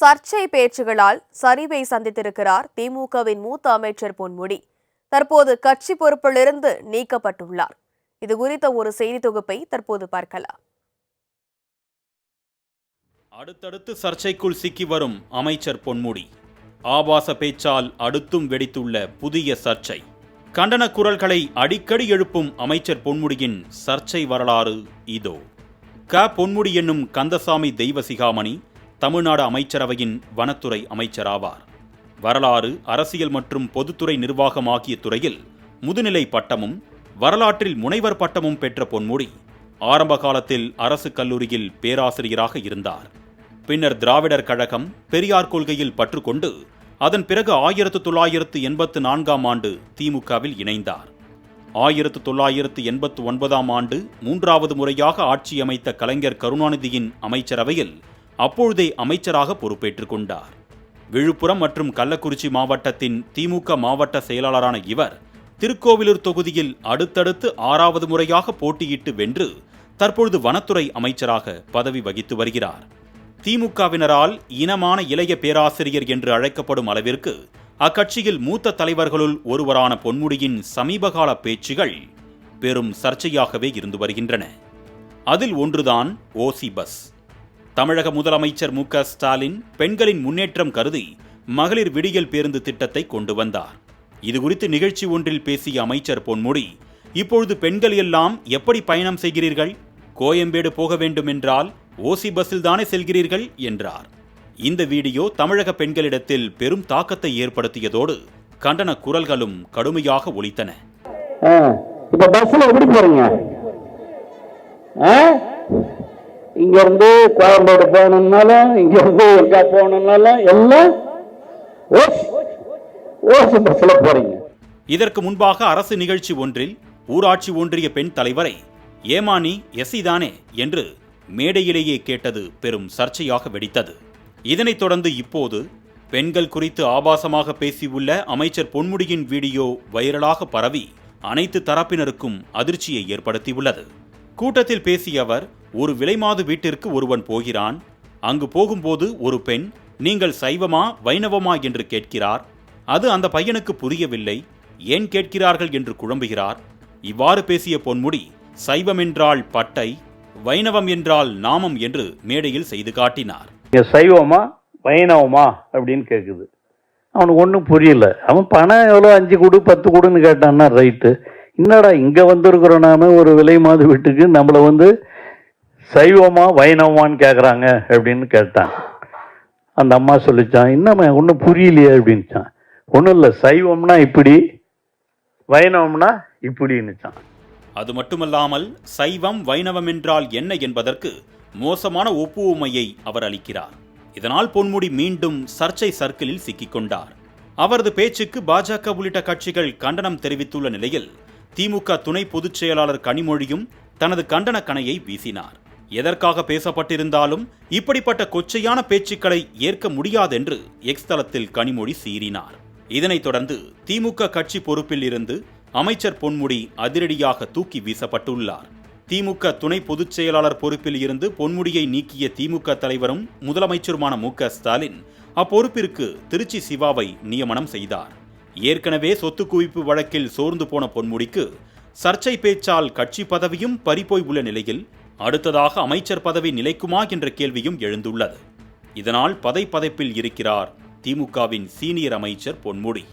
சர்ச்சை பேச்சுகளால் சரிவை சந்தித்திருக்கிறார் திமுகவின் மூத்த அமைச்சர் பொன்முடி. தற்போது கட்சி பொறுப்பிலிருந்து நீக்கப்பட்டுள்ளார். இது குறித்த ஒரு செய்தி தொகுப்பை தற்போது பார்க்கலாம். அடுத்தடுத்து சர்ச்சைக்குள் சிக்கி வரும் அமைச்சர் பொன்முடி. ஆபாச பேச்சால் அடுத்தும் வெடித்துள்ள புதிய சர்ச்சை. கண்டன குரல்களை அடிக்கடி எழுப்பும் அமைச்சர் பொன்முடியின் சர்ச்சை வரலாறு இதோ. பொன்முடி என்னும் கந்தசாமி தெய்வசிகாமணி தமிழ்நாடு அமைச்சரவையின் வனத்துறை அமைச்சராவார். வரலாறு, அரசியல் மற்றும் பொதுத்துறை நிர்வாகம் ஆகிய துறையில் முதுநிலை பட்டமும் வரலாற்றில் முனைவர் பட்டமும் பெற்ற பொன்முடி ஆரம்ப காலத்தில் அரசு கல்லூரியில் பேராசிரியராக இருந்தார். பின்னர் திராவிடர் கழகம், பெரியார் கொள்கையில் பற்றுக்கொண்டு அதன் பிறகு 1984ஆம் ஆண்டு திமுகவில் இணைந்தார். 1989ஆம் ஆண்டு 3வது முறையாக ஆட்சி அமைத்த கலைஞர் கருணாநிதியின் அமைச்சரவையில் அப்பொழுதே அமைச்சராக பொறுப்பேற்றுக் கொண்டார். விழுப்புரம் மற்றும் கள்ளக்குறிச்சி மாவட்டத்தின் திமுக மாவட்ட செயலாளரான இவர் திருக்கோவிலூர் தொகுதியில் அடுத்தடுத்து 6வது முறையாக போட்டியிட்டு வென்று தற்பொழுது வனத்துறை அமைச்சராக பதவி வகித்து வருகிறார். திமுகவினரால் இனமான இளைய பேராசிரியர் என்று அழைக்கப்படும் அளவிற்கு அக்கட்சியில் மூத்த தலைவர்களுள் ஒருவரான பொன்முடியின் சமீபகால பேச்சுகள் பெரும் சர்ச்சையாகவே இருந்து வருகின்றன. அதில் ஒன்றுதான் ஓசி பஸ். தமிழக முதலமைச்சர் மு.க. ஸ்டாலின் பெண்களின் முன்னேற்றம் கருதி மகளிர் விடியல் பேருந்து திட்டத்தை கொண்டு வந்தார். இதுகுறித்து நிகழ்ச்சி ஒன்றில் பேசிய அமைச்சர் பொன்முடி, இப்பொழுது பெண்கள் எல்லாம் எப்படி பயணம் செய்கிறீர்கள்? கோயம்பேடு போக வேண்டும் என்றால் ஓசி பஸ்ஸில் தானே செல்கிறீர்கள் என்றார். இந்த வீடியோ தமிழக பெண்களிடத்தில் பெரும் தாக்கத்தை ஏற்படுத்தியதோடு கண்டன குரல்களும் கடுமையாக ஒலித்தன. இப்ப பஸ்ல எப்படி போறீங்க? இங்க இருந்து கோயம்பேடு போகணும்னாலும் இங்க இருந்து எங்க போகணும்னாலும் எல்லாம் ஓசி பஸ்ல போறீங்க. இதற்கு முன்பாக அரசு நிகழ்ச்சி ஒன்றில் ஊராட்சி ஒன்றிய பெண் தலைவரை ஏமானி எஸ்சி தானே என்று மேடையிலேயே கேட்டது பெரும் சர்ச்சையாக வெடித்தது. இதனைத் தொடர்ந்து இப்போது பெண்கள் குறித்து ஆபாசமாக பேசியுள்ள அமைச்சர் பொன்முடியின் வீடியோ வைரலாக பரவி அனைத்து தரப்பினருக்கும் அதிர்ச்சியை ஏற்படுத்தியுள்ளது. கூட்டத்தில் பேசிய அவர், ஒரு விலைமாது வீட்டிற்கு ஒருவன் போகிறான். அங்கு போகும்போது ஒரு பெண், நீங்கள் சைவமா வைணவமா என்று கேட்கிறார். அது அந்த பையனுக்கு புரியவில்லை. ஏன் கேட்கிறார்கள் என்று குழம்புகிறார். இவ்வாறு பேசிய பொன்முடி, சைவம் என்றால் பட்டை, வைணவம் என்றால் நாமம் என்று மேடையில் செய்து காட்டினார். சைவமா வைணவமா அப்படின்னு கேட்குது. அவனுக்கு ஒன்றும் புரியல. அவன் பணம் எவ்வளோ 5 கொடு 10 கொடுன்னு கேட்டான்னா ரைட்டு. என்னடா இங்க வந்திருக்கிறோம், நாம ஒரு விலை மாது வீட்டுக்கு நம்மளை சைவமா வைணவமான்னு கேட்குறாங்க அப்படின்னு கேட்டான். அந்த அம்மா சொல்லிச்சான், இன்னும் ஒன்றும் புரியலையே அப்படின்ச்சான். ஒன்றும் இல்லை, சைவம்னா இப்படி, வைணவம்னா இப்படின்னுச்சான். அது மட்டுமல்லாமல் சைவம் வைணவம் என்றால் என்ன என்பதற்கு மோசமான ஒப்புமையை அவர் அளிக்கிறார். இதனால் பொன்முடி மீண்டும் சர்ச்சை சர்க்கிளில் சிக்கிக்கொண்டார். அவரது பேச்சுக்கு பாஜக உள்ளிட்ட கட்சிகள் கண்டனம் தெரிவித்துள்ள நிலையில் திமுக துணை பொதுச் செயலாளர் கனிமொழியும் தனது கண்டன கணையை வீசினார். எதற்காக பேசப்பட்டிருந்தாலும் இப்படிப்பட்ட கொச்சையான பேச்சுக்களை ஏற்க முடியாதென்று எக்ஸ் தளத்தில் கனிமொழி சீறினார். இதனைத் தொடர்ந்து திமுக கட்சி பொறுப்பில் இருந்து அமைச்சர் பொன்முடி அதிரடியாக தூக்கி வீசப்பட்டுள்ளார். திமுக துணை பொதுச் செயலாளர் பொறுப்பில் இருந்து பொன்முடியை நீக்கிய திமுக தலைவரும் முதலமைச்சருமான மு.க. ஸ்டாலின் அப்பொறுப்பிற்கு திருச்சி சிவாவை நியமனம் செய்தார். ஏற்கனவே சொத்து குவிப்பு வழக்கில் சோர்ந்து போன பொன்முடிக்கு சர்ச்சை பேச்சால் கட்சி பதவியும் பறிபோய் உள்ள நிலையில் அடுத்ததாக அமைச்சர் பதவி நிலைக்குமா என்ற கேள்வியும் எழுந்துள்ளது. இதனால் பதைப்பதைப்பில் இருக்கிறார் திமுகவின் சீனியர் அமைச்சர் பொன்முடி.